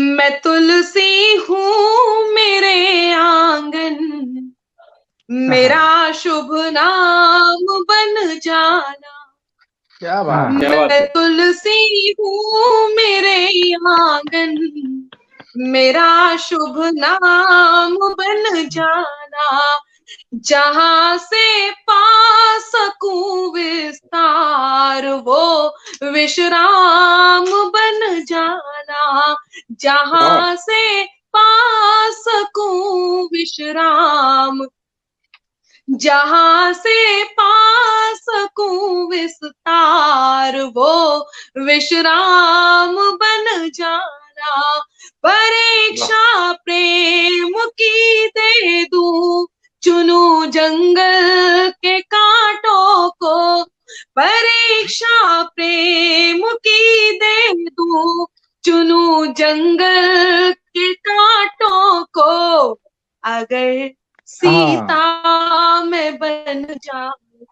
मैं तुलसी हूँ मेरे आंगन, मेरा शुभ नाम बन जाना। क्या बात क्या बात मैं है। तुलसी हूँ मेरे आंगन, मेरा शुभ नाम बन जाना। जहां से पा सकूं विस्तार वो विश्राम बन जाना। जहां से पा सकूं विश्राम, जहां से पा सकूं विस्तार वो विश्राम बन जाना। परीक्षा प्रेम की दे दूं, चुनूं जंगल के कांटों को। परीक्षा प्रेम की दे दूं, चुनूं जंगल के कांटों को। अगर सीता मैं बन जाऊं,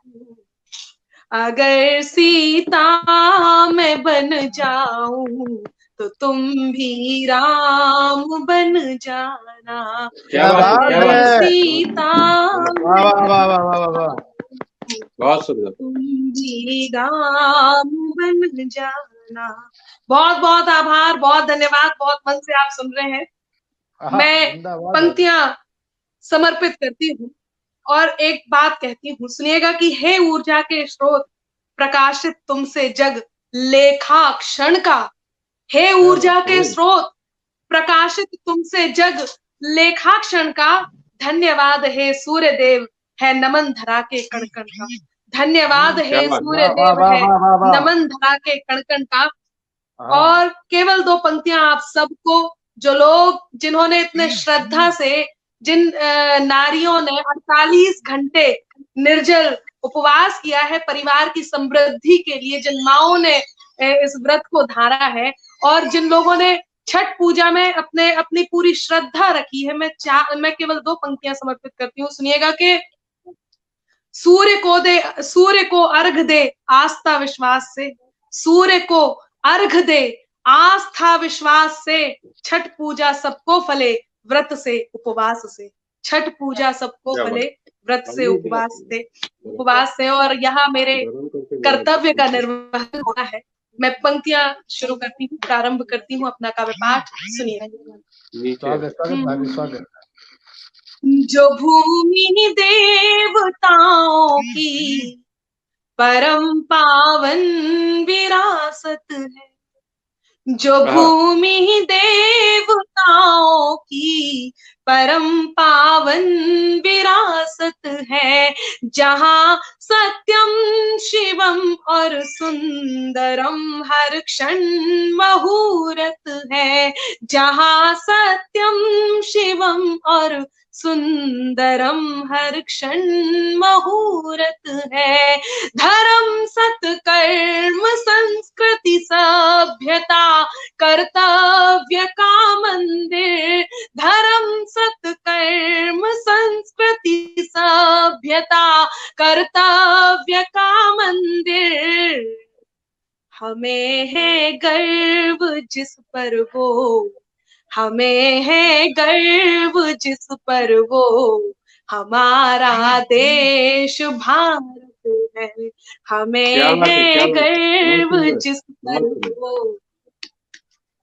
अगर सीता मैं बन जाऊं, तो तुम भी राम बन जाना। क्या बात है, क्या अगर बात है। सीता वाह वाह वाह वाह वाह वाह। बहुत सुंदर। तुम भी राम बन जाना। बहुत बहुत आभार, बहुत धन्यवाद, बहुत मन से आप सुन रहे हैं। मैं जिंदाबाद है। पंक्तियां समर्पित करती हूँ और एक बात कहती हूँ, सुनिएगा कि हे ऊर्जा के स्रोत, प्रकाशित तुमसे जग लेखा क्षण का। हे ऊर्जा के स्रोत, प्रकाशित तुमसे जग लेखा क्षण का। धन्यवाद हे सूर्य देव, है नमन धरा के कण कण का। धन्यवाद क्या हे बात है। सूर्य वाह देव, वाह है वाह वाह वाह। नमन धरा के कण कण का। हाँ और केवल दो पंक्तियां आप सबको, जो लोग जिन्होंने इतने श्रद्धा से, जिन नारियों ने 48 घंटे निर्जल उपवास किया है परिवार की समृद्धि के लिए, जिन माओं ने इस व्रत को धारा है, और जिन लोगों ने छठ पूजा में अपनी पूरी श्रद्धा रखी है, मैं केवल दो पंक्तियां समर्पित करती हूँ। सुनिएगा कि सूर्य को अर्घ दे आस्था विश्वास से, सूर्य को अर्घ दे आस्था विश्वास से। छठ पूजा सबको फले व्रत से उपवास से। छठ पूजा सबको क्या बात फले व्रत से है। उपवास से। और यहाँ मेरे कर्तव्य का निर्वहन होना है। मैं पंक्तियां शुरू करती हूँ, प्रारंभ करती हूँ अपना काव्य पाठ। सुनिए। स्वागत स्वागत भाभी स्वागत। जो भूमि देवताओं की परम पावन विरासत है, जो भूमि देवताओं की परम पावन विरासत है, जहां सत्यम शिवम और सुंदरम हर क्षण मुहूर्त है, जहां सत्यम शिवम और सुंदरम हर क्षण मुहूर्त है। धर्म सत्कर्म संस्कृति सभ्यता कर्तव्य का मंदिर। धर्म सत्कर्म संस्कृति सभ्यता कर्तव्य का मंदिर। हमें है गर्व जिस पर वो, हमें है गर्व जिस पर वो, हमारा देश भारत है। हमें है गर्व जिस पर वो,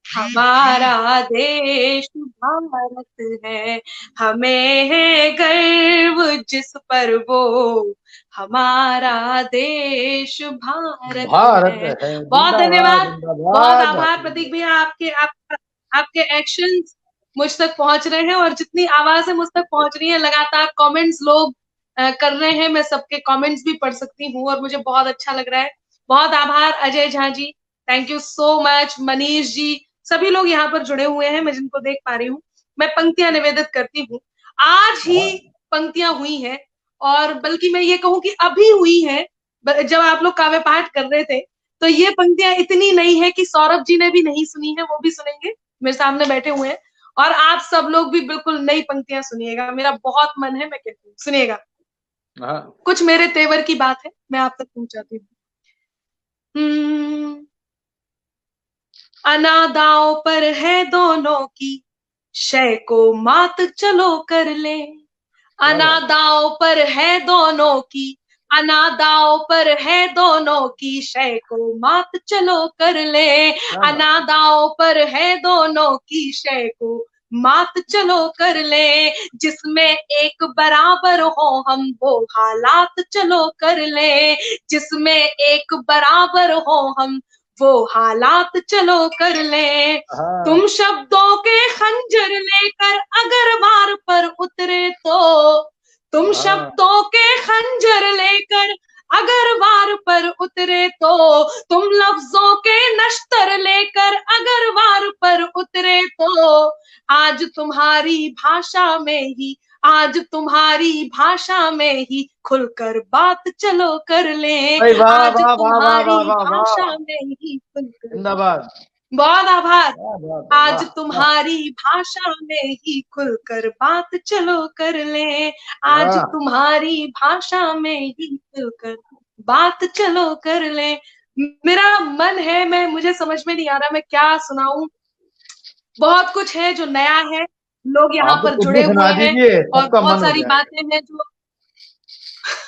हमारा देश भारत है। हमें है गर्व जिस पर वो, हमारा देश भारत है। है बहुत जिंदाबाद धन्यवाद, बहुत जिंदाबाद। आभार प्रतीक भैया, आपके एक्शंस मुझ तक पहुंच रहे हैं, और जितनी आवाजें मुझ तक पहुंच रही है, लगातार कमेंट्स लोग कर रहे हैं। मैं सबके कमेंट्स भी पढ़ सकती हूँ और मुझे बहुत अच्छा लग रहा है। बहुत आभार Ajay Jha ji, thank you so much. Manish ji, सभी लोग यहाँ पर जुड़े हुए हैं, मैं जिनको देख पा रही हूँ। मैं पंक्तियां निवेदित करती हूँ। आज ही पंक्तियां हुई हैं, और बल्कि मैं ये कहूँ कि अभी हुई है। जब आप लोग काव्य पाठ कर रहे थे, तो ये पंक्तियां इतनी नई है कि सौरभ जी ने भी नहीं सुनी है, वो भी सुनेंगे, मेरे सामने बैठे हुए हैं। और आप सब लोग भी बिल्कुल नई पंक्तियां सुनिएगा, मेरा बहुत मन है, मैं कहती हूँ सुनिएगा। कुछ मेरे तेवर की बात है, मैं आप तक पहुंचाती हूँ। अनादाओं पर है दोनों की, शय को मात चलो कर ले। अनादाओं पर है दोनों की, अनादाओं पर है दोनों की, शय को मात चलो कर ले। अनादाओं पर है दोनों की, शय को मात चलो कर ले। जिसमें एक बराबर हो हम, वो हालात चलो कर ले। जिसमें एक बराबर हो हम, वो हालात चलो कर ले। तुम शब्दों के खंजर लेकर अगर वार पर उतरे तो, तुम शब्दों के खंजर लेकर अगर वार पर उतरे तो, तुम लफ्जों के नश्तर लेकर अगर वार पर उतरे तो, आज तुम्हारी भाषा में ही, आज तुम्हारी भाषा में ही खुलकर बात चलो कर ले। आज तुम्हारी भाषा में ही खुलकर, बहुत आभार। आज तुम्हारी भाषा में ही खुलकर बात चलो कर ले। आज तुम्हारी भाषा में ही खुलकर बात चलो कर ले। मेरा मन है, मुझे समझ में नहीं आ रहा मैं क्या सुनाऊं। बहुत कुछ है जो नया है, लोग यहाँ पर जुड़े हुए हैं और बहुत सारी बातें हैं जो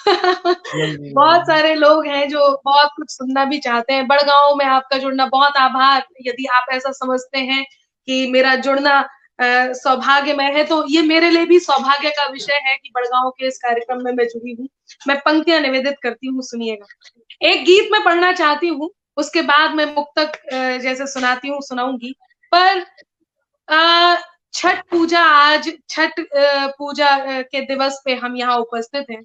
बहुत सारे लोग हैं जो बहुत कुछ सुनना भी चाहते हैं। बड़गांव में आपका जुड़ना, बहुत आभार। यदि आप ऐसा समझते हैं कि मेरा जुड़ना सौभाग्यमय है, तो ये मेरे लिए भी सौभाग्य का विषय है कि बड़गांव के इस कार्यक्रम में मैं जुड़ी हूँ। मैं पंक्तियां निवेदित करती हूँ, सुनिएगा। एक गीत मैं पढ़ना चाहती हूँ, उसके बाद मैं मुक्तक जैसे सुनाती हूँ सुनाऊंगी। पर छठ पूजा, आज छठ पूजा के दिवस पे हम यहाँ उपस्थित हैं,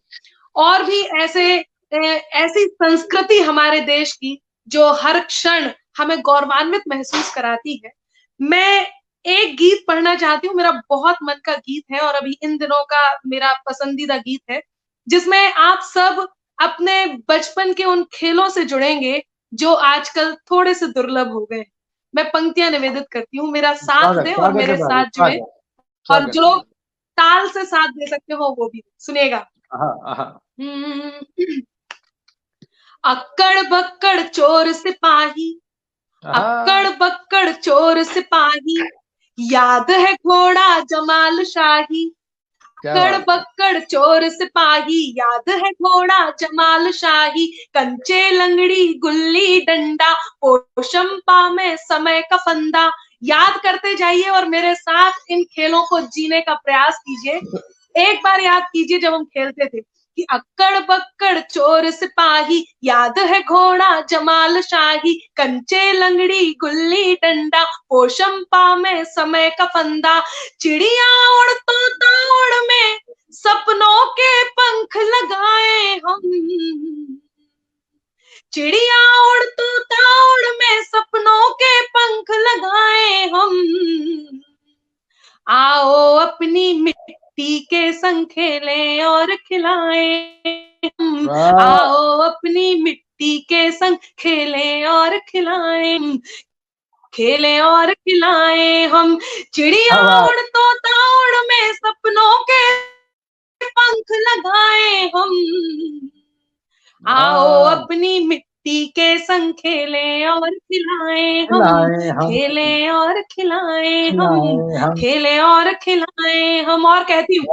और भी ऐसी संस्कृति हमारे देश की जो हर क्षण हमें गौरवान्वित महसूस कराती है। मैं एक गीत पढ़ना चाहती हूँ, मेरा बहुत मन का गीत है और अभी इन दिनों का मेरा पसंदीदा गीत है, जिसमें आप सब अपने बचपन के उन खेलों से जुड़ेंगे जो आजकल थोड़े से दुर्लभ हो गए। मैं पंक्तियां निवेदित करती हूँ, मेरा साथ दे और मेरे साथ जुड़े, और जो लोग ताल से साथ दे सकते हो वो भी सुनिएगा। अक्कड़ बक्कड़ चोर सिपाही, अक्कड़ बक्कड़ चोर सिपाही, याद है घोड़ा जमाल शाही। अक्कड़ बक्कड़ चोर सिपाही, याद है घोड़ा जमाल शाही। कंचे लंगड़ी गुल्ली डंडा, पोशंपा में समय का फंदा। याद करते जाइए और मेरे साथ इन खेलों को जीने का प्रयास कीजिए। एक बार याद कीजिए जब हम खेलते थे कि अक्कड़ बक्कड़ चोर सिपाही, याद है घोड़ा जमाल शाही। कंचे लंगड़ी गुल्ली डंडा, पोशंपा में समय का फंदा। चिड़िया उड़ तो दौड़ में सपनों के पंख लगाए हम, चिड़िया उड़ तो दौड़ में सपनों के पंख लगाए हम। आओ अपनी मिट्टी के संग खेलें और खिलाएं हम, आओ अपनी मिट्टी के संग खेलें और खिलाएं, खेलें और खिलाएं हम। चिड़िया उड़ तो दौड़ में सपनों के पंख लगाए हम, आओ अपनी मिट्टी के संग खेलें और खिलाएं हम, खेलें और खिलाएं हम, खेलें और खिलाएं हम। और कहती हूँ,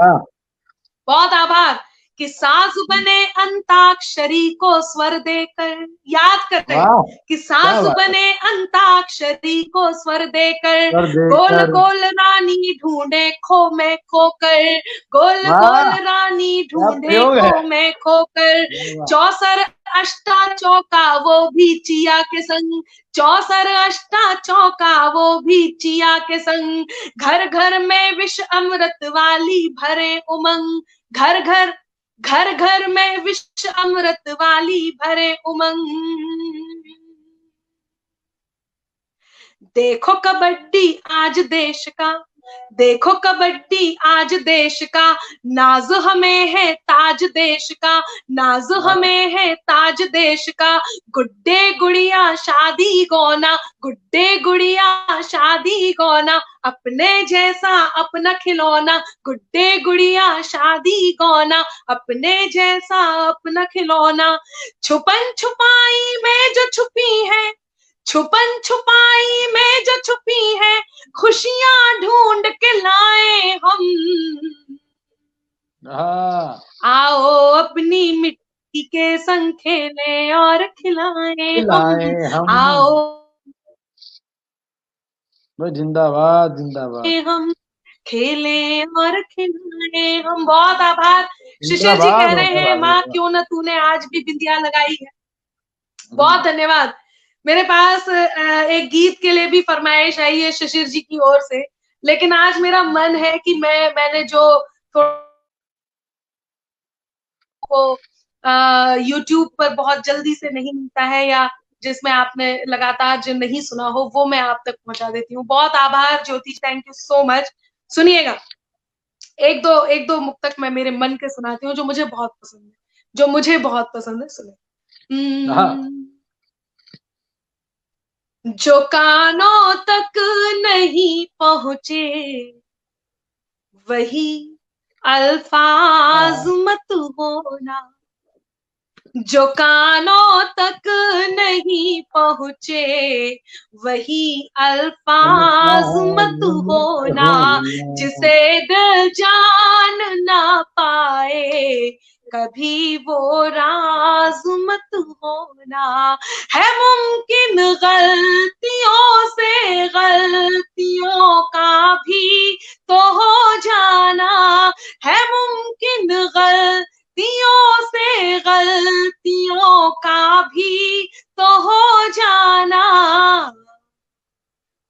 बहुत आभार, कि साज बने अंताक्षरी को स्वर देकर, याद करते हैं कि साज बने अंताक्षरी को स्वर देकर। गोल गोल रानी ढूंढे खो में खोकर, गोल गोल रानी ढूंढे खो में खोकर। चौसर अष्टा चौका वो भी चिया के संग, चौसर अष्टा चौका वो भी चिया के संग। घर घर में विष अमृत वाली भरे उमंग, घर घर घर घर में विष अमृत वाली भरे उमंग। देखो कबड्डी आज देश का, देखो कबड्डी आज देश का। नाज हमें है ताज देश का, नाज हमें है ताज देश का। गुड्डे गुड़िया शादी गौना, गुड्डे गुड़िया शादी गौना। अपने जैसा अपना खिलौना, गुड्डे गुड़िया शादी गौना। अपने जैसा अपना खिलौना। छुपन छुपाई में जो छुपी है, छुपन छुपाई में जो छुपी है खुशियां ढूंढ के लाए हम। हाँ आओ अपनी मिट्टी के संग खेलें और खिलाएं हम। आओ जिंदाबाद जिंदाबाद। हम खेलें और खिलाएं हम। बहुत आभार। शिशिर जी कह रहे हैं माँ क्यों न तूने आज भी बिंदिया लगाई है। बहुत धन्यवाद। मेरे पास एक गीत के लिए भी फरमाइश आई है शिशिर जी की ओर से, लेकिन आज मेरा मन है कि मैंने जो YouTube पर बहुत जल्दी से नहीं मिलता है या जिसमें आपने लगातार जो नहीं सुना हो वो मैं आप तक पहुंचा देती हूँ। बहुत आभार ज्योति, थैंक यू सो मच। सुनिएगा, एक दो मुक्तक मैं मेरे मन के सुनाती हूँ जो मुझे बहुत पसंद है, सुने। जो कानों तक नहीं पहुंचे वही अल्फाज मत होना। जो कानों तक नहीं पहुंचे वही अल्फाज मत होना। जिसे दिल जान ना पाए कभी वो राज मत होना। है मुमकिन गलतियों से गलतियों का भी तो हो जाना। है मुमकिन गलतियों से गलतियों का भी तो हो जाना।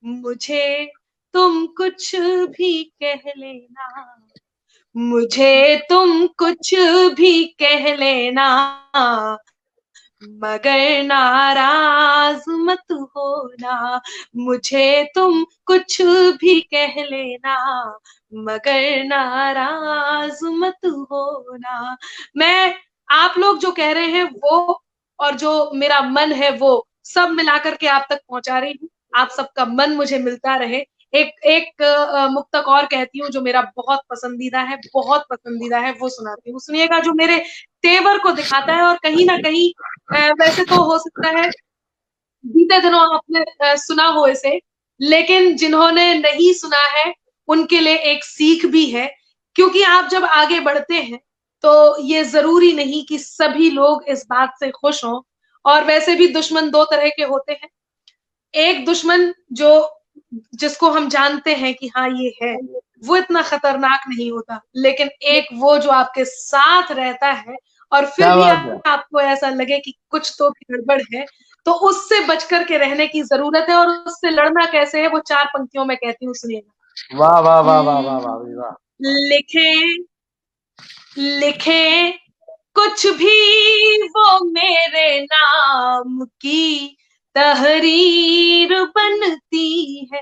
मुझे तुम कुछ भी कह लेना, मुझे तुम कुछ भी कह लेना, मगर नाराज मत होना। मुझे तुम कुछ भी कह लेना, मगर नाराज मत होना। मैं आप लोग जो कह रहे हैं वो और जो मेरा मन है वो सब मिलाकर के आप तक पहुंचा रही हूँ। आप सबका मन मुझे मिलता रहे। एक मुक्तक और कहती हूँ जो मेरा बहुत पसंदीदा है, वो सुनाती हूँ। सुनिएगा, जो मेरे तेवर को दिखाता है और कहीं ना कहीं वैसे तो हो सकता है बीते दिनों आपने सुना हो इसे, लेकिन जिन्होंने नहीं सुना है उनके लिए एक सीख भी है। क्योंकि आप जब आगे बढ़ते हैं तो ये जरूरी नहीं कि सभी लोग इस बात से खुश हों। और वैसे भी दुश्मन दो तरह के होते हैं। एक दुश्मन जिसको हम जानते हैं कि हाँ ये है, वो इतना खतरनाक नहीं होता। लेकिन एक वो जो आपके साथ रहता है और फिर भी आपको ऐसा लगे कि कुछ तो गड़बड़ है, तो उससे बच करके रहने की जरूरत है। और उससे लड़ना कैसे है वो 4 पंक्तियों में कहती हूँ, सुनिएगा। वाह वाह वाह वाह वाह वाह वाह। लिखे कुछ भी वो मेरे नाम की तहरीर बनती है।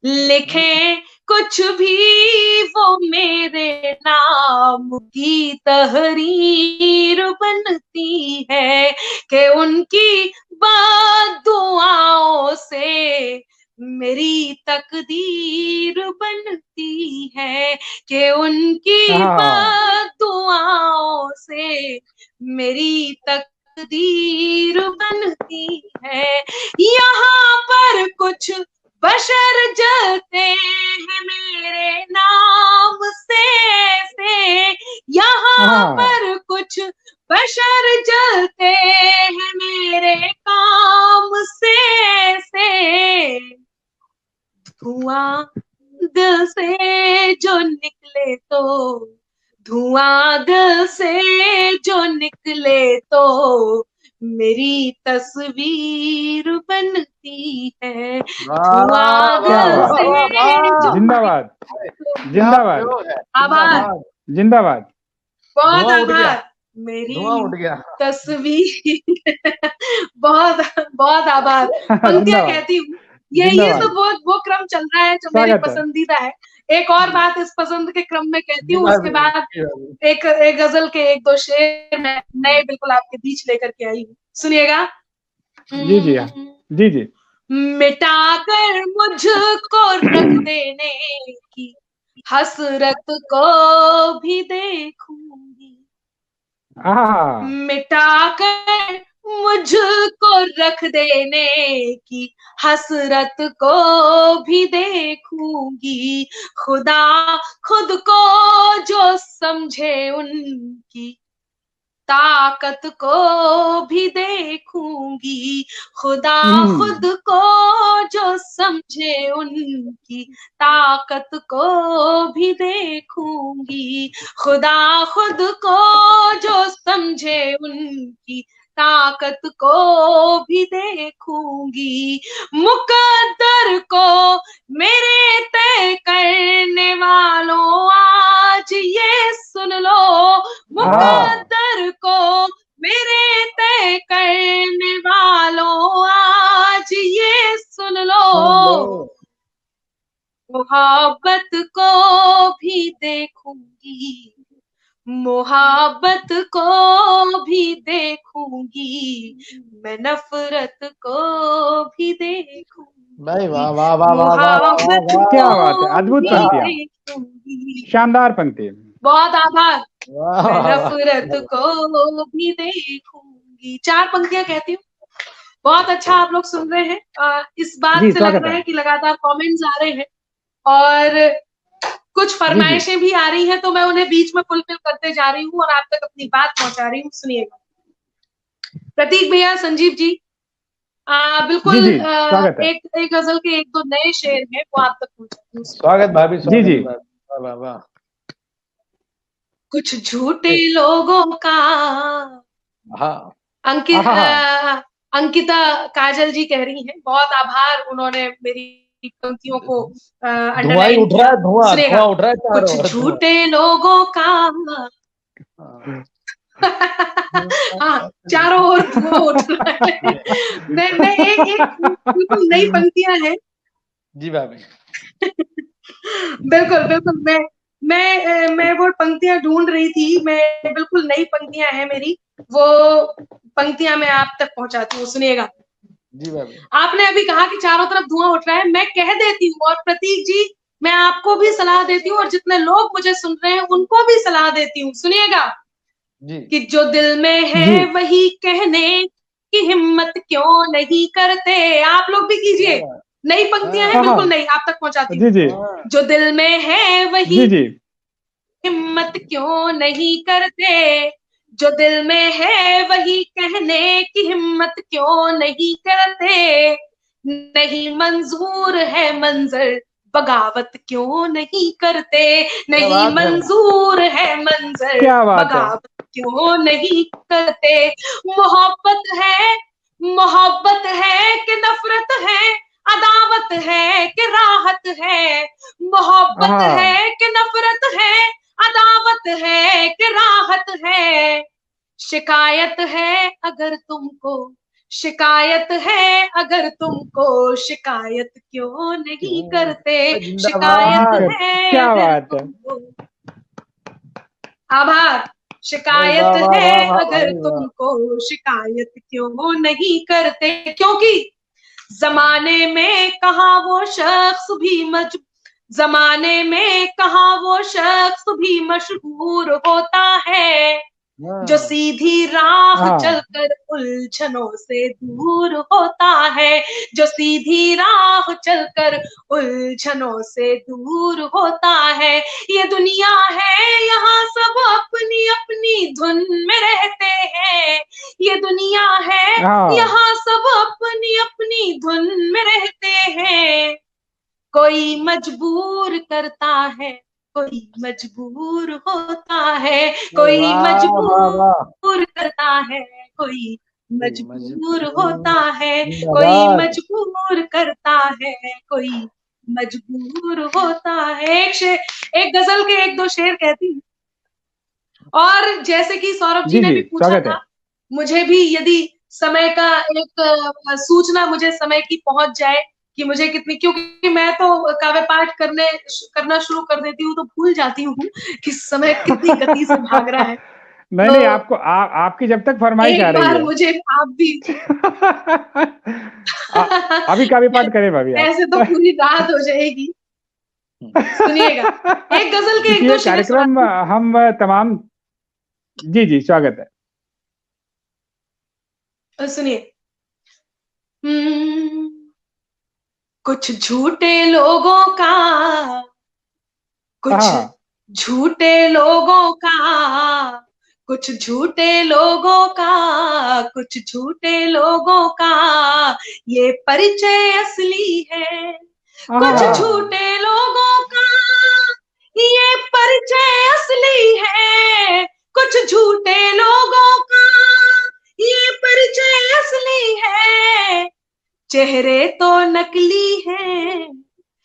लिखे कुछ भी वो मेरे नाम की तहरीर बनती है। कि उनकी बद्दुआओं से मेरी तकदीर बनती है। कि उनकी बद्दुआओं से मेरी तकदीर बनती है। यहाँ पर कुछ बशर जलते हैं मेरे नाम से। यहाँ पर कुछ बशर जलते हैं मेरे काम से। धुआं दिल से जो निकले तो, धुआं दिल से जो निकले तो मेरी तस्वीर बनती है। धुआं दिल से। जिंदाबाद जिंदाबाद आभार, जिंदाबाद। बहुत आभार। मेरी तस्वीर बहुत बहुत आभार। पंक्तियां कहती हूँ, ये तो वो क्रम चल रहा है जो मेरी पसंदीदा है। एक और बात इस पसंद के क्रम में कहती हूँ, उसके बाद एक गजल के 1-2 शेर मैं नए बिल्कुल आपके बीच लेकर के आई हूँ। सुनिएगा। जी जी जी जी। मिटाकर मुझको रख देने की हसरत को भी देखूंगी। मिटाकर मुझको रख देने की हसरत को भी देखूंगी, खुदा खुद को जो समझे उनकी ताकत को भी देखूंगी, खुदा खुद को जो समझे उनकी ताकत को भी देखूंगी, खुदा खुद को जो समझे उनकी ताकत को भी देखूंगी, मुकद्दर को मेरे तय करने वालों आज ये सुन लो, मुकद्दर को मेरे तय करने वालों आज ये सुन लो, मोहब्बत को भी देखूंगी, मोहब्बत को भी देखूंगी, मैं नफरत को भी देखूंगी। भाई वाह वाह वाह वाह वाह मोहब्बत क्या को बात है, अद्भुत भी पंक्तियां, देखूंगी। शानदार पंक्ति। बहुत आभार। वाह मैं वाह, नफरत को भी देखूंगी। 4 पंक्तियां कहती हूँ। बहुत अच्छा आप लोग सुन रहे हैं। इस बात जी, से लग स्वागत रहा है। है कि लगातार कमेंट्स आ रहे हैं और कुछ फरमाइशें भी आ रही हैं, तो मैं उन्हें बीच में फुलफिल करते जा रही हूँ और आप तक अपनी बात पहुंचा रही हूँ। सुनिएगा। प्रतीक भैया, संजीव जी, बिल्कुल जी, स्वागत है। एक गजल के 1-2 नए शेर हैं, वो आप तक पहुंचाती हूँ। स्वागत भाभी, स्वागत जी। भाभी, वाह वाह वाह। कुछ झूठे लोगों का हाँ अंकिता काजल जी कह रही हैं, बहुत आभार, उन्होंने मेरी पंक्तियों को धुआं ही अंडरलाइन उठ रहा है, धुआं सुनिएगा। धुआं उठ रहा है चारों कुछ ओर, झूठे लोगों का हाँ, चारों ओर धुआं उठ रहा है। मैं एक बिल्कुल नई पंक्तियां हैं। जी भाभी। बिल्कुल बिल्कुल, मैं वो पंक्तियां ढूंढ रही थी। मैं बिल्कुल नई पंक्तियां हैं मेरी, वो पंक्तियां मैं आप तक पहुंचाती हूँ। सुनिएगा। जी भाभी। आपने अभी कहा कि चारों तरफ धुआं उठ रहा है, मैं कह देती हूँ, और प्रतीक जी मैं आपको भी सलाह देती हूँ और जितने लोग मुझे सुन रहे हैं उनको भी सलाह देती हूँ। सुनिएगा जी। कि जो दिल में है वही कहने की हिम्मत क्यों नहीं करते। आप लोग भी कीजिए। नई पंक्तियां हैं, बिल्कुल नई, आप तक पहुंचाती हूँ। जी। जो दिल में है वही जी। हिम्मत क्यों नहीं करते, जो दिल में है वही कहने की हिम्मत क्यों नहीं करते, नहीं मंजूर है मंजर बगावत क्यों नहीं करते, नहीं मंजूर है मंजर बगावत क्यों नहीं करते। मोहब्बत है कि नफरत है, अदावत है कि राहत है, मोहब्बत है कि नफरत है, अदावत है कि राहत है। शिकायत है अगर तुमको, शिकायत है अगर तुमको, शिकायत क्यों नहीं करते, शिकायत है क्या अगर बात है। तुमको। आभार। शिकायत है अगर तुमको, शिकायत क्यों नहीं करते, क्योंकि जमाने में कहाँ वो शख्स भी जमाने में कहाँ वो शख्स भी मशहूर होता है, जो सीधी राह चलकर उलझनों से दूर होता है, जो सीधी राह चलकर उलझनों से दूर होता है। ये दुनिया है यहाँ सब अपनी अपनी धुन में रहते हैं, ये दुनिया है यहाँ सब अपनी अपनी धुन में रहते हैं। कोई मजबूर करता है, कोई मजबूर होता है, कोई मजबूर करता है, कोई मजबूर होता है, कोई मजबूर करता है, कोई मजबूर होता है। एक गजल के 1-2 शेर कहती हूँ। और जैसे कि सौरभ जी ने भी पूछा था, मुझे भी यदि समय का एक सूचना मुझे समय की पहुंच जाए कि मुझे कितनी, क्योंकि मैं तो काव्य पाठ करना शुरू कर देती हूँ तो भूल जाती हूँ कि समय कितनी गति से भाग रहा है। नहीं नहीं, आपको आपकी जब तक फरमाइश आ रही है, मुझे आप भी अभी काव्य पाठ करें भाभी। ऐसे तो पूरी रात हो जाएगी। सुनिएगा, एक गजल के 1-2 शेर कार्यक्रम हम तमाम। जी स्वागत है। सुनिए। कुछ झूठे लोगों का, कुछ हाँ झूठे लोगों का, कुछ झूठे लोगों का, कुछ झूठे लोगों का ये परिचय असली है। कुछ हाँ झूठे लोगों का ये परिचय असली है। कुछ झूठे लोगों का ये परिचय असली है। चेहरे तो नकली हैं,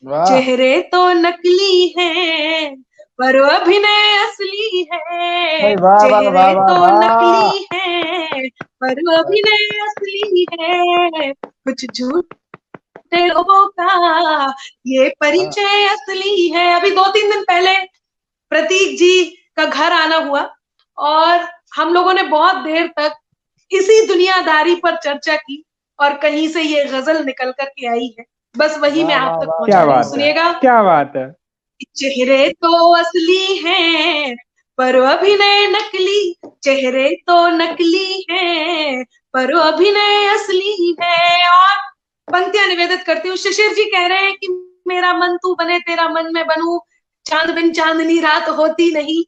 वाह चेहरे तो नकली हैं, पर अभिनय असली है। भाई, वाह वाह चेहरे वाह वाह तो वाह। नकली हैं, पर अभिनय असली है। कुछ झूठे लोगों का ये परिचय असली है। अभी 2-3 दिन पहले प्रतीक जी का घर आना हुआ और हम लोगों ने बहुत देर तक इसी दुनियादारी पर चर्चा की और कहीं से ये गजल निकल कर के आई है। बस वही मैं वाह आप वाह तक वाह पहुंचा क्या रही हूँ। बात है, सुनिएगा। क्या बात है। चेहरे तो असली हैं, पर अभिनय नकली। चेहरे तो नकली हैं, पर अभिनय असली है। और पंक्तियां निवेदित करती हूँ। शिशिर जी कह रहे हैं कि मेरा मन तू बने तेरा मन में बनूं, चांद बिन चांदनी रात होती नहीं,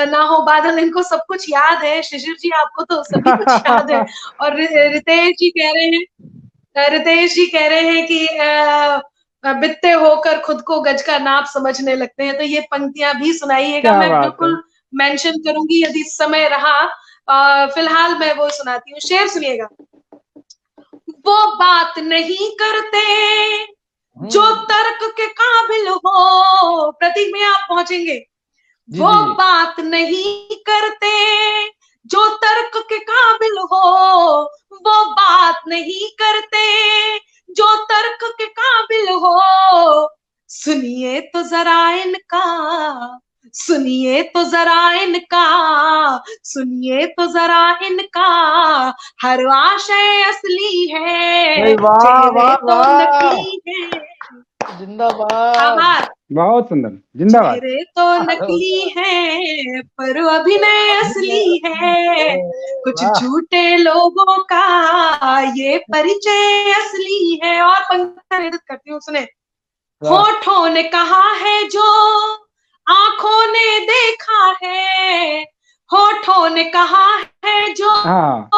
ना हो बादल। इनको सब कुछ याद है। शिशिर जी आपको तो सभी कुछ याद है। और रितेश जी कह रहे हैं, रितेश जी कह रहे हैं कि बित्ते होकर खुद को गज का नाप समझने लगते हैं। तो ये पंक्तियां भी सुनाइएगा। क्या मैं बात है। बिल्कुल मेंशन करूंगी यदि समय रहा। फिलहाल मैं वो सुनाती हूँ। शेर सुनिएगा। वो बात नहीं करते जो तर्क के काबिल हो। प्रतीक में आप पहुंचेंगे। जी वो जी जी बात नहीं करते जो तर्क के काबिल हो। वो बात नहीं करते जो तर्क के काबिल हो। सुनिए तो जरा इनका, सुनिए तो जरा इनका, सुनिए तो जरा इनका हर आशय असली है। भाई, वाह चेहरे वाह तो वाह। नकली है। जिंदाबाद। आभार। बहुत सुंदर, जिंदाबाद। चेहरे तो नकली है, पर अभिनय असली है। कुछ वाह झूठे लोगों का ये परिचय असली है। और पंक्ति निवेदित करती हूँ, सुने। वाह होठों ने कहा है जो आंखों ने देखा है। होठों ने कहा है जो हाँ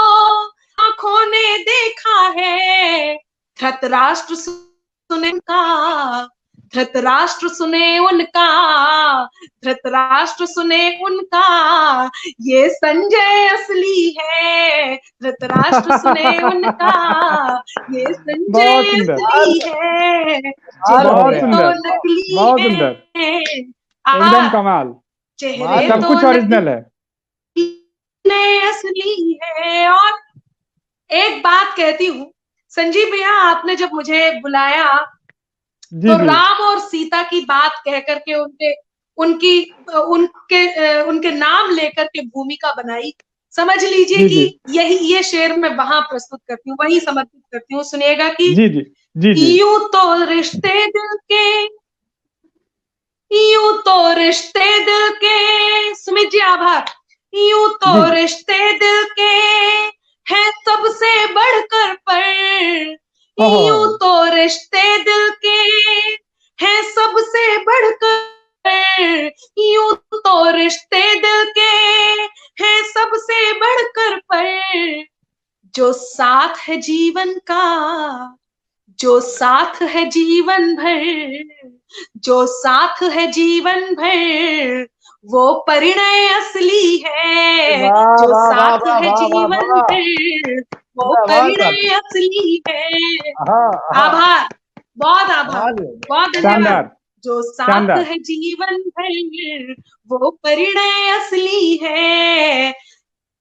आंखों ने देखा है। धृतराष्ट्र सुने उनका, धृतराष्ट्र सुने उनका, धृतराष्ट्र सुने उनका ये संजय असली है। धृतराष्ट्र सुने उनका ये बहुत संजय सुंदर, असली है। माल हो बहुत चेहरे गया। तो सुंदर, नकली बहुत सुंदर, है। एकदम कमाल। चेहरे माल सब तो कुछ ओरिजिनल है। नकली असली है। और एक बात कहती हूँ, संजीव भैया आपने जब मुझे बुलाया जी तो जी राम और सीता की बात कह करके उनके उनकी उनके नाम लेकर के भूमिका बनाई। समझ लीजिए जी कि जी यही ये शेर मैं वहां प्रस्तुत करती हूँ, वही समर्पित करती हूँ। सुनिएगा कि जी जी जी जी यूं तो रिश्ते दिल के, यूं तो रिश्ते दिल के, सुमित जी आभार। यूं तो जी जी रिश्ते दिल के हैं सबसे बढ़कर, पर यूं ओहो तो रिश्ते दिल के हैं सबसे बढ़कर। यूं तो रिश्ते दिल के हैं सबसे बढ़कर, पर जो साथ है जीवन का, जो साथ है जीवन भर, जो साथ है जीवन भर वो परिणय असली है। वाह जो वाह वाह साथ वाह है वाह वाह जीवन वाह। भर वो जिंदाबाद बात। परिणय असली है। हाँ हाँ। आभार, बहुत आभार, माल हो गया। बहुत धन्यवाद। शानदार, जो साथ शानदार। है जीवन भर वो परिणय असली है।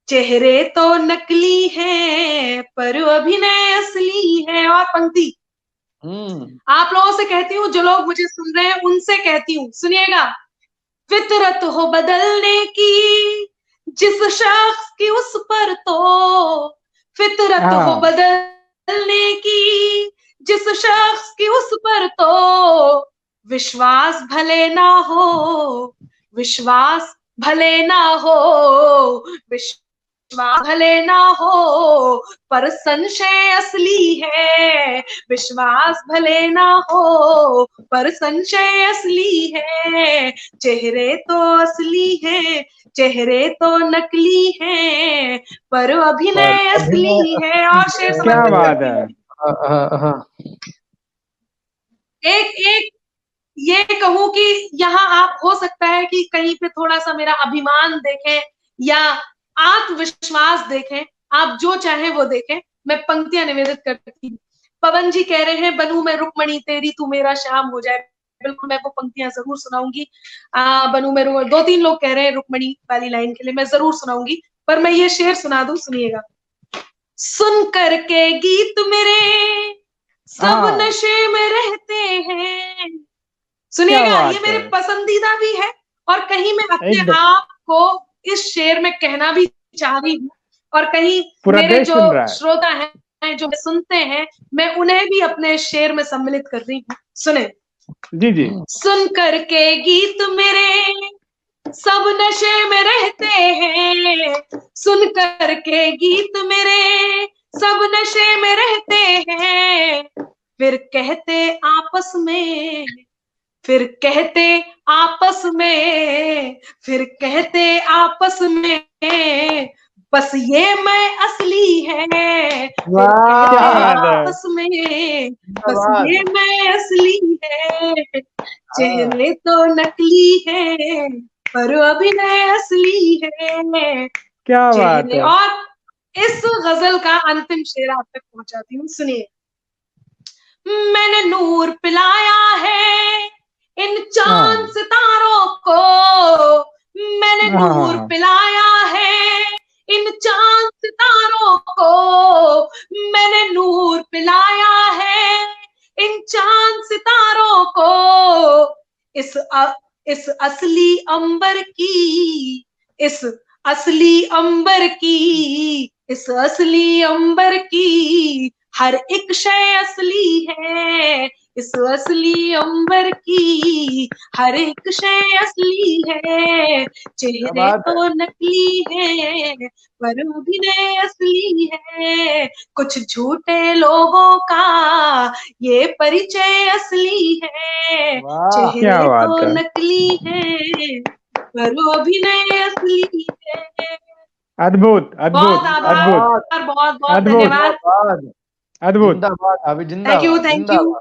चेहरे तो नकली है, पर अभिनय असली है। और पंक्ति आप लोगों से कहती हूँ, जो लोग मुझे सुन रहे हैं उनसे कहती हूँ, सुनिएगा। फितरत हो बदलने की जिस शख्स की उस पर तो, फितरत हो हाँ बदलने की जिस शख्स की उस पर तो विश्वास भले ना हो, विश्वास भले ना हो, विश्वास भले ना हो पर संशय असली है, विश्वास भले ना हो पर संशय असली है, चेहरे तो असली है, चेहरे तो नकली है, पर अभिनय असली है। और शेर क्या समर्पित बात करती है। हूँ। एक एक ये कहूं कि यहाँ आप हो सकता है कि कहीं पे थोड़ा सा मेरा अभिमान देखें या आत्मविश्वास देखें, आप जो चाहे वो देखें। मैं पंक्तियां निवेदित करती हूँ। पवन जी कह रहे हैं बनूं मैं रुक्मणी तेरी तू मेरा श्याम हो जाए। बिल्कुल मैं वो पंक्तियां जरूर सुनाऊंगी। बनूं मैं दो तीन लोग कह रहे हैं रुक्मणी वाली लाइन के लिए, मैं जरूर सुनाऊंगी, पर मैं ये शेर सुना दूं, सुनिएगा। सुन करके गीत मेरे सब नशे में रहते हैं। सुनिएगा, ये मेरे पसंदीदा भी है और कहीं मैं अपने आप को इस शेर में कहना भी चाह रही हूँ, और कहीं मेरे जो श्रोता हैं जो सुनते हैं, मैं उन्हें भी अपने शेर में सम्मिलित कर रही हूँ। सुने जी जी। सुन करके गीत मेरे सब नशे में रहते हैं, सुन करके गीत मेरे सब नशे में रहते हैं, फिर कहते आपस में, फिर कहते आपस में, फिर कहते आपस में, बस ये मैं असली है, फिर कहते आपस में, बस ये मैं असली है, चेहरे तो नकली है पर अभिनय असली है। क्या बात है। और इस गजल का अंतिम शेर आप तक पहुंचाती हूँ, सुनिए। मैंने नूर पिलाया है इन चांद सितारों को, मैंने नूर पिलाया है इन चांद सितारों को, मैंने नूर पिलाया है इन चांद सितारों को, इस असली अंबर की, इस असली अंबर की, इस असली अंबर की हर एक शय असली है, इस असली अंबर की हर एक शय असली है, चेहरे तो नकली है पर अभिनय असली है, कुछ झूठे लोगों का ये परिचय असली है, चेहरे तो नकली है पर अभिनय असली है। अद्भुत अद्भुत बहुत आभार, बहुत बहुत धन्यवाद, अद्भुत। Thank you thank you.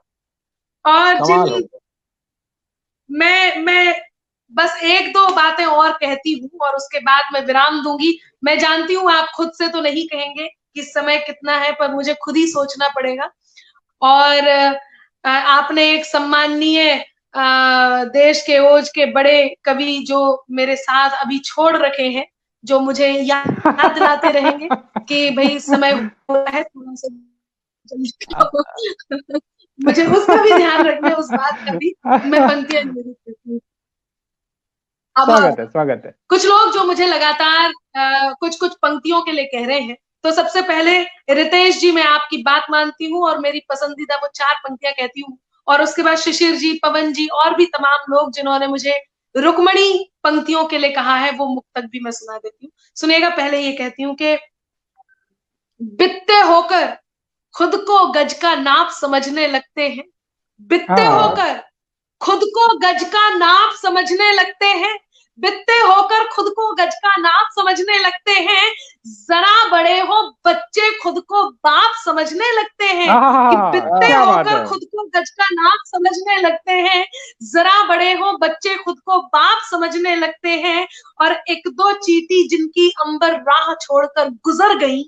और जिन मैं बस एक दो बातें और कहती हूँ और उसके बाद मैं विराम दूंगी। मैं जानती हूँ आप खुद से तो नहीं कहेंगे कि समय कितना है, पर मुझे खुद ही सोचना पड़ेगा। और आपने एक सम्माननीय देश के ओज के बड़े कवि जो मेरे साथ अभी छोड़ रखे हैं, जो मुझे याद दिलाते रहेंगे कि भाई समय हुआ है थोड़ा सा मुझे उसका भी ध्यान रखना है, उस बात का भी मैं पंक्तियां निवेदित करती हूँ। स्वागत है, स्वागत है। कुछ लोग जो मुझे लगातार कुछ कुछ पंक्तियों के लिए कह रहे हैं, तो सबसे पहले रितेश जी मैं आपकी बात मानती हूँ और मेरी पसंदीदा वो 4 पंक्तियां कहती हूँ, और उसके बाद शिशिर जी, पवन जी और भी तमाम लोग जिन्होंने मुझे रुक्मणी पंक्तियों के लिए कहा है, वो मुक्तक भी मैं सुना देती हूँ। सुनिएगा, पहले ये कहती हूँ कि बित्ते होकर खुद को गज का नाप समझने लगते हैं, बित्ते होकर खुद को गज का नाप समझने लगते हैं, बित्ते होकर खुद को गज का नाप समझने लगते हैं, जरा बड़े हो बच्चे खुद को बाप समझने लगते हैं, कि बित्ते होकर खुद को गज का नाप समझने लगते हैं, जरा बड़े हो बच्चे खुद को बाप समझने लगते हैं, और एक दो चींटी जिनकी अंबर राह छोड़कर गुजर गई,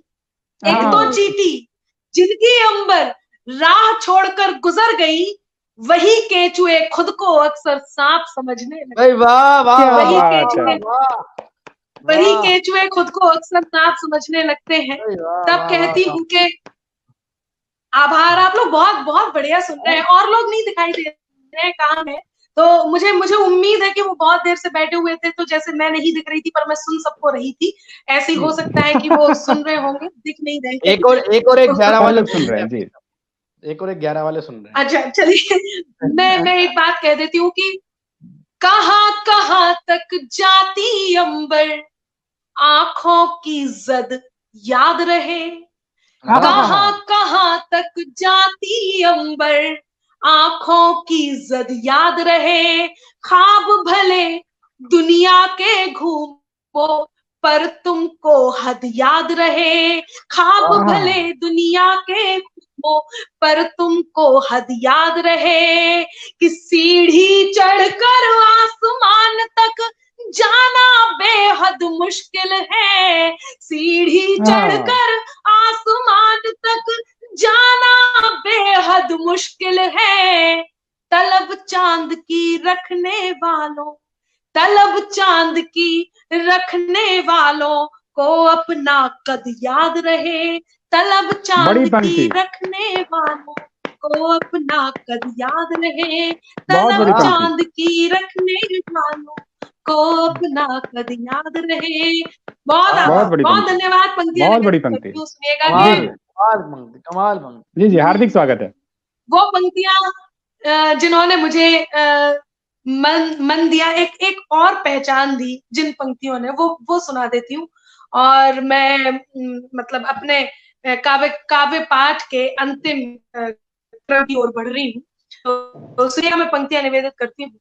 एक दो चींटी जिनकी अंबर राह छोड़कर गुजर गई, वही केचुए खुद को अक्सर सांप समझने लगे। वही केचुए खुद को अक्सर सांप समझने लगते हैं। तब कहती हूँ कि आभार, आप लोग बहुत बहुत बढ़िया सुन रहे हैं, और लोग नहीं दिखाई दे रहे हैं, कहाँ है? तो मुझे उम्मीद है कि वो बहुत देर से बैठे हुए थे, तो जैसे मैं नहीं दिख रही थी पर मैं सुन सबको रही थी, ऐसी हो सकता है कि वो सुन रहे होंगे, दिख नहीं रहे। एक और 11 वाले सुन रहे हैं जी, एक और 11 वाले सुन रहे हैं। अच्छा चलिए, मैं एक बात कह देती हूँ कि कहाँ कहाँ तक जाती अंबर, आंखों की जद याद रहे, कहां कहां तक जाती अंबर, आंखों की जद याद रहे, ख्वाब भले दुनिया के घूमो पर तुमको हद याद रहे, ख्वाब भले दुनिया के घूमो पर तुमको हद याद रहे, कि सीढ़ी चढ़कर आसमान तक जाना बेहद मुश्किल है, सीढ़ी चढ़कर आसमान तक जाना बेहद मुश्किल है, तलब चांद की रखने वालों, तलब चांद की रखने वालों को अपना कद याद रहे, तलब चांद की रखने वालों को अपना कद याद रहे, तलब चांद की रखने वालों को अपना कद याद रहे। बहुत धन्यवाद। पंक्तियां बहुत बड़ी पंक्ति सुनिएगा। कमाल पंक्ति। जी जी, हार्दिक स्वागत है। वो पंक्तियां जिन्होंने मुझे मन दिया, एक और पहचान दी जिन पंक्तियों ने, वो सुना देती हूँ। और मैं मतलब अपने काव्य पाठ के अंतिम क्रम की ओर बढ़ रही हूँ, तो सुनिए, मैं पंक्तियां निवेदित करती हूँ।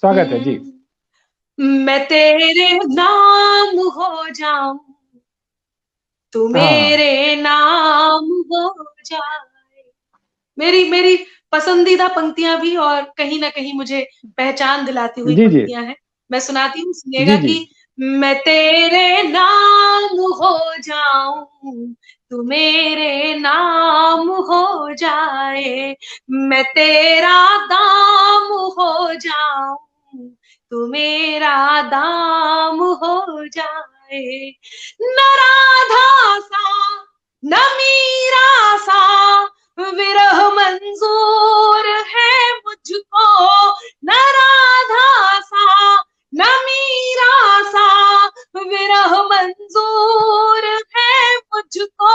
स्वागत है जी। मैं तेरे नाम हो जाऊं, तू मेरे नाम हो जाए। मेरी पसंदीदा पंक्तियां भी और कहीं ना कहीं मुझे पहचान दिलाती हुई पंक्तियां हैं। मैं सुनाती हूँ, सुनिएगा कि मैं तेरे नाम हो जाऊं, तू मेरे नाम हो जाए, मैं तेरा दाम हो जाऊं, तू मेरा दाम हो जाए, न राधा सा न मीरा सा विरह मंजूर है मुझको, न राधा सा न मीरा सा विरह मंजूर है मुझको,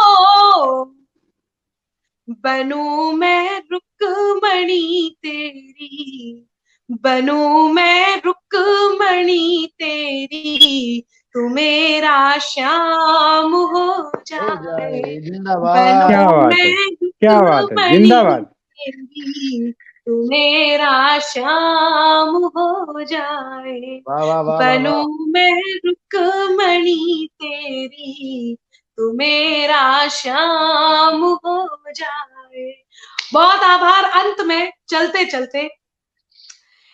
बनूं मैं रुक्मणी तेरी, बनूं मैं रुक्मणी तेरी, तू मेरा श्याम हो जाए, बनूं मैं क्या बात है, जिंदाबाद। तू मेरा श्याम हो जाए, बनूं मैं रुक्मणी तेरी, तू मेरा श्याम हो जाए। बहुत आभार। अंत में चलते चलते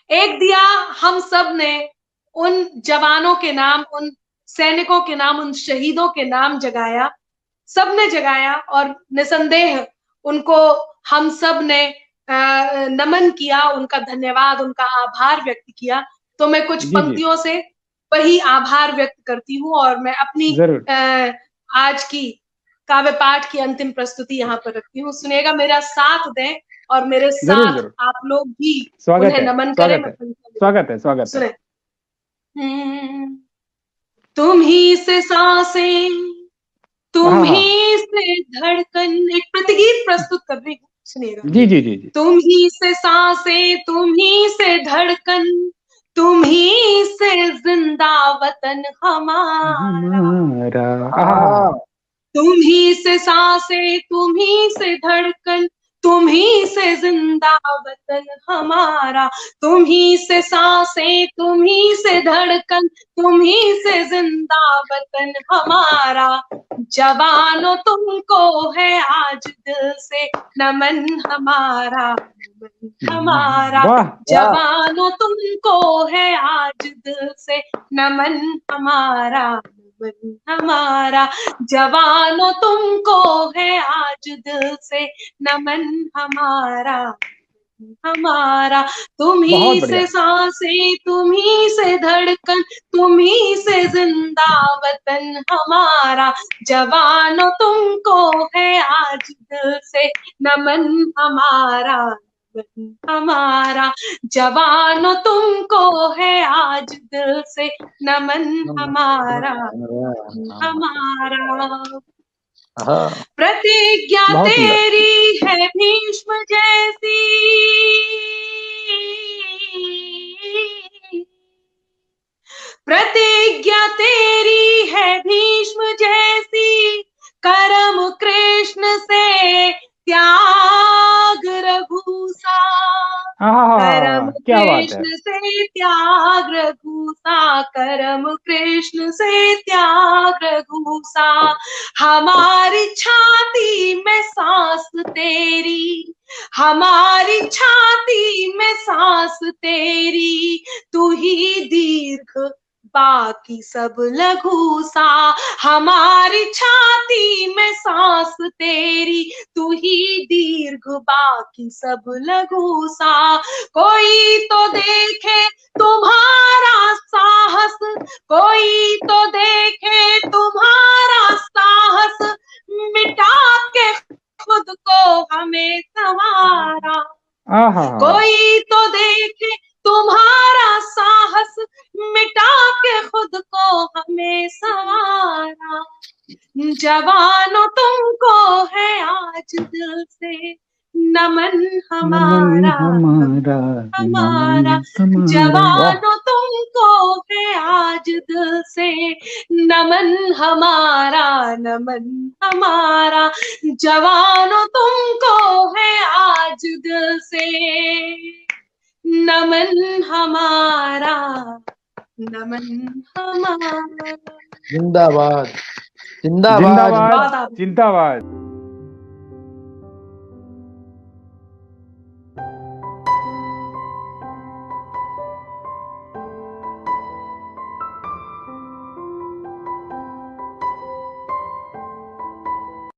एक दिया हम सब ने उन जवानों के नाम, उन सैनिकों के नाम, उन शहीदों के नाम जगाया, सबने जगाया, और निसंदेह उनको हम सब ने नमन किया, उनका धन्यवाद, उनका आभार व्यक्त किया। तो मैं कुछ पंक्तियों से वही आभार व्यक्त करती हूँ, और मैं अपनी आज की काव्य पाठ की अंतिम प्रस्तुति यहाँ पर रखती हूँ। सुनिएगा, मेरा साथ दें और मेरे साथ आप लोग भी उन्हें नमन करें। स्वागत है, स्वागत है। तुम ही से सांसें, तुम ही से धड़कन, एक प्रतिगीत प्रस्तुत कर रही हूँ, सुनिएगा। जी जी जी जी। तुम ही से सांसें, तुम ही से धड़कन, तुम ही से जिंदा वतन हमारा, तुम ही से सांसें, तुम ही से धड़कन, तुम ही से जिंदा वतन हमारा, तुम ही से सांसें, तुम ही से धड़कन, तुम ही से जिंदा वतन हमारा, जवानों तुमको है आज दिल से नमन हमारा, हमारा, जवानों तुमको है आज दिल से नमन हमारा, हमारा, जवानों तुमको है आज दिल से नमन हमारा, हमारा, तुम ही से सांसें, तुम ही से धड़कन, तुम ही से जिंदा वतन हमारा, जवानों तुमको है आज दिल से नमन हमारा, हमारा, जवानों तुमको है आज दिल से नमन हमारा, हमारा, प्रतिज्ञा तेरी है भीष्म जैसी, प्रतिज्ञा तेरी है भीष्म जैसी, करम कृष्ण से त्याग रघुसा, करम क्या बात है। कृष्ण से त्याग रघुसा, करम कृष्ण से त्याग रघुसा। हमारी छाती में सांस तेरी, हमारी छाती में सांस तेरी, तू ही दीर्घ बाकी सब लघु सा। हमारी छाती में सांस तेरी, तू ही दीर्घ बाकी सब लघु सा। कोई तो देखे तुम्हारा साहस, कोई तो देखे तुम्हारा साहस, मिटा के खुद को हमें संवारा। कोई तो देखे तुम्हारा साहस, मिटा के खुद को हमें संवारा। जवानों तुमको है आज दिल से नमन हमारा, हमारा। जवानों तुमको है आज दिल से नमन हमारा, नमन हमारा। जवानों तुमको है आज दिल से नमन हमारा, नमन हमारा। जिंदाबाद जिंदाबाद जिंदाबाद जिंदाबाद।